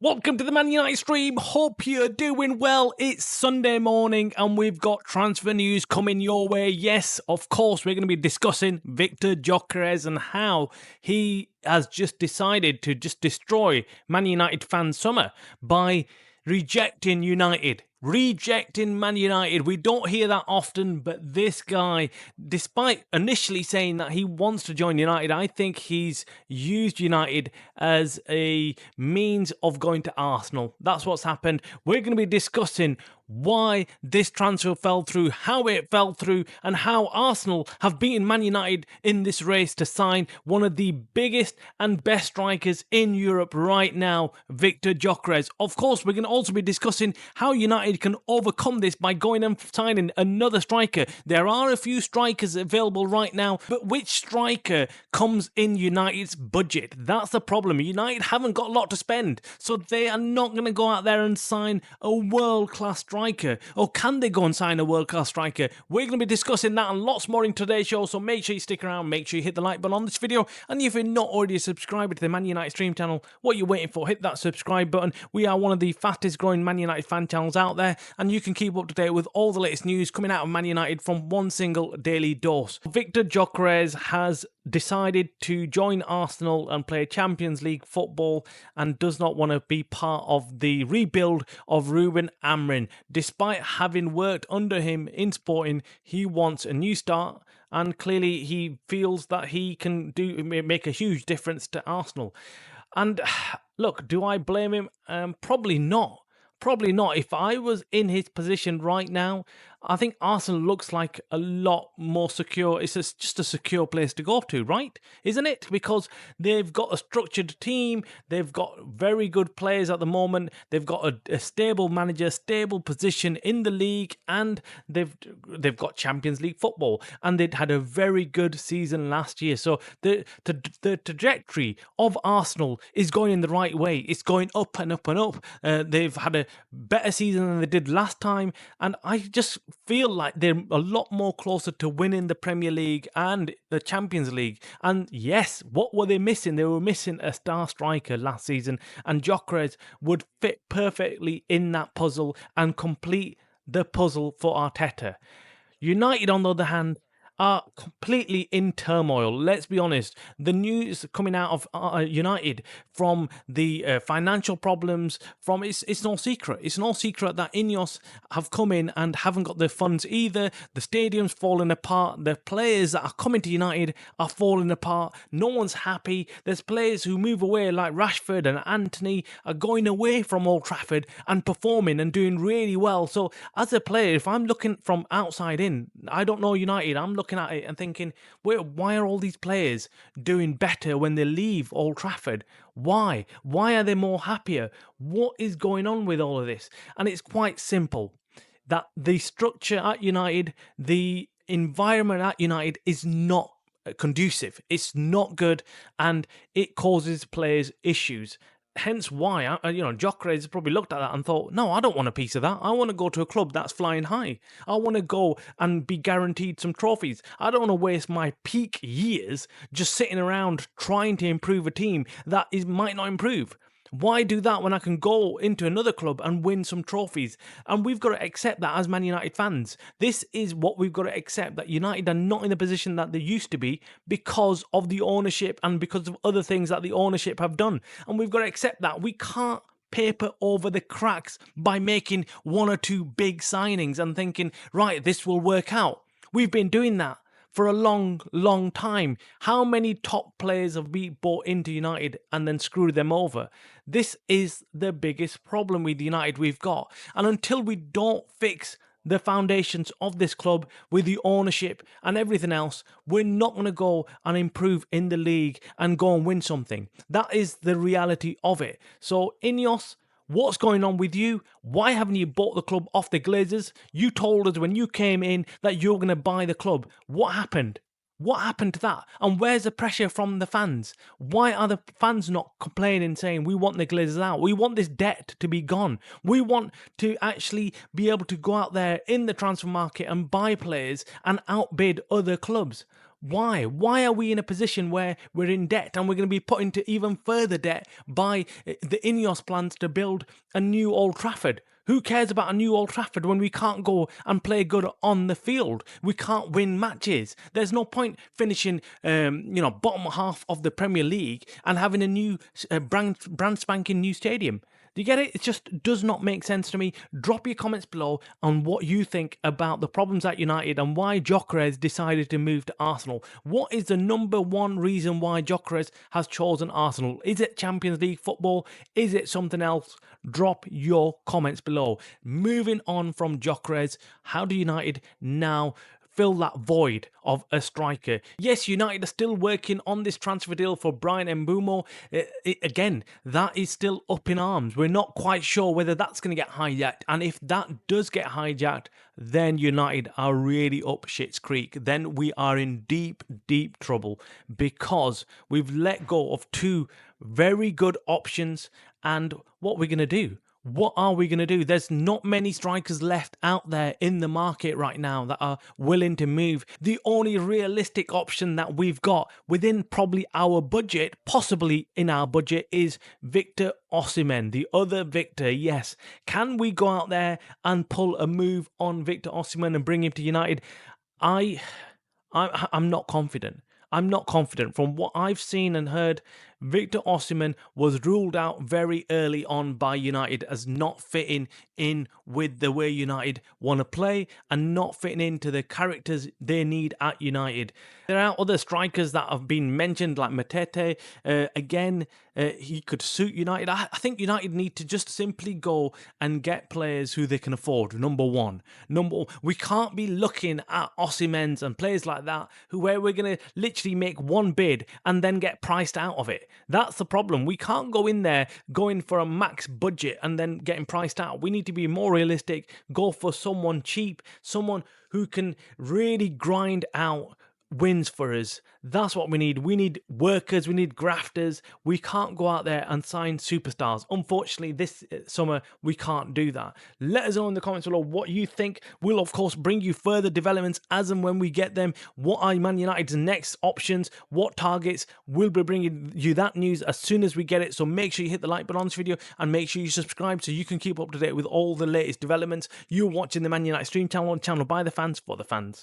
Welcome to the Man United stream. Hope you're doing well. It's Sunday morning and we've got transfer news coming your way. Yes, of course, we're going to be discussing Victor Gyökeres and how he has just decided to just destroy Man United fan summer by rejecting United. Rejecting Man United. We don't hear that often, but this guy, despite initially saying that he wants to join United, I think he's used United as a means of going to Arsenal. That's what's happened. We're going to be discussing why this transfer fell through, how it fell through, and how Arsenal have beaten Man United in this race to sign one of the biggest and best strikers in Europe right now, Victor Gyökeres. Of course, we're going to also be discussing how United can overcome this by going and signing another striker. There are a few strikers available right now, but which striker comes in United's budget? That's the problem. United haven't got a lot to spend, so they are not going to go out there and sign a world-class striker. Or can they go and sign a world-class striker? We're going to be discussing that and lots more in today's show, so make sure you stick around, make sure you hit the like button on this video, and if you're not already a subscriber to the Man United stream channel, what are you waiting for? Hit that subscribe button. We are one of the fastest growing Man United fan channels out there, and you can keep up to date with all the latest news coming out of Man United from one single daily dose. Victor Gyökeres has decided to join Arsenal and play Champions League football and does not want to be part of the rebuild of Ruben Amorim. Despite having worked under him in Sporting, he wants a new start, and clearly he feels that he can make a huge difference to Arsenal. And look, do I blame him? Probably not. Probably not. If I was in his position right now, I think Arsenal looks like a lot more secure. It's just a secure place to go to, right? Isn't it? Because they've got a structured team. They've got very good players at the moment. They've got a stable manager, stable position in the league, and they've got Champions League football. And they'd had a very good season last year. So the trajectory of Arsenal is going in the right way. It's going up and up and up. They've had a better season than they did last time, and I just feel like they're a lot more closer to winning the Premier League and the Champions League. And yes, what were they missing? They were missing a star striker last season, and Gyökeres would fit perfectly in that puzzle and complete the puzzle for Arteta. United, on the other hand, are completely in turmoil. Let's be honest. The news coming out of United from the financial problems, it's no secret. It's no secret that Ineos have come in and haven't got the funds either. The stadium's falling apart. The players that are coming to United are falling apart. No one's happy. There's players who move away, like Rashford and Anthony, are going away from Old Trafford and performing and doing really well. So as a player, if I'm looking from outside in, I don't know United, I'm looking at it and thinking, wait, why are all these players doing better when they leave Old Trafford? Why? Why are they more happier? What is going on with all of this? And it's quite simple, that the structure at United, the environment at United is not conducive. It's not good, and it causes players issues. Hence why, Gyökeres probably looked at that and thought, no, I don't want a piece of that. I want to go to a club that's flying high. I want to go and be guaranteed some trophies. I don't want to waste my peak years just sitting around trying to improve a team that might not improve. Why do that when I can go into another club and win some trophies? And we've got to accept that as Man United fans. This is what we've got to accept, that United are not in the position that they used to be because of the ownership and because of other things that the ownership have done. And we've got to accept that. We can't paper over the cracks by making one or two big signings and thinking, right, this will work out. We've been doing that for a long, long time. How many top players have been bought into United and then screwed them over? This is the biggest problem with United we've got. And until we don't fix the foundations of this club with the ownership and everything else, we're not going to go and improve in the league and go and win something. That is the reality of it. So Ineos, what's going on with you? Why haven't you bought the club off the Glazers? You told us when you came in that you were going to buy the club. What happened? What happened to that? And where's the pressure from the fans? Why are the fans not complaining, saying, we want the Glazers out? We want this debt to be gone. We want to actually be able to go out there in the transfer market and buy players and outbid other clubs. Why? Why are we in a position where we're in debt and we're going to be put into even further debt by the Ineos plans to build a new Old Trafford? Who cares about a new Old Trafford when we can't go and play good on the field? We can't win matches. There's no point finishing, bottom half of the Premier League and having a new brand spanking new stadium. Do you get it? It just does not make sense to me. Drop your comments below on what you think about the problems at United and why Gyökeres decided to move to Arsenal. What is the number one reason why Gyökeres has chosen Arsenal? Is it Champions League football? Is it something else? Drop your comments below. Moving on from Gyökeres, how do United now fill that void of a striker? Yes, United are still working on this transfer deal for Brian Mbeumo. Again, that is still up in arms. We're not quite sure whether that's going to get hijacked. And if that does get hijacked, then United are really up shit's creek. Then we are in deep, deep trouble because we've let go of two very good options. And what we're going to do? What are we going to do? There's not many strikers left out there in the market right now that are willing to move. The only realistic option that we've got within probably our budget, possibly in our budget, is Victor Osimhen, the other Victor. Yes. Can we go out there and pull a move on Victor Osimhen and bring him to United? I'm not confident. I'm not confident. From what I've seen and heard, Victor Osimhen was ruled out very early on by United as not fitting in with the way United want to play and not fitting into the characters they need at United. There are other strikers that have been mentioned like Matete. He could suit United. I think United need to just simply go and get players who they can afford. Number one. We can't be looking at Osimhen's and players like that where we're going to literally make one bid and then get priced out of it. That's the problem. We can't go in there going for a max budget and then getting priced out. We need to be more realistic, go for someone cheap, someone who can really grind out wins for us. That's what we need. We need workers, we need grafters. We can't go out there and sign superstars. Unfortunately, this summer we can't do that. Let us know in the comments below what you think. We'll of course bring you further developments as and when we get them. What are Man United's next options? What targets? We'll be bringing you that news as soon as we get it. So make sure you hit the like button on this video and make sure you subscribe so you can keep up to date with all the latest developments. You're watching the Man United Stream channel by the fans for the fans.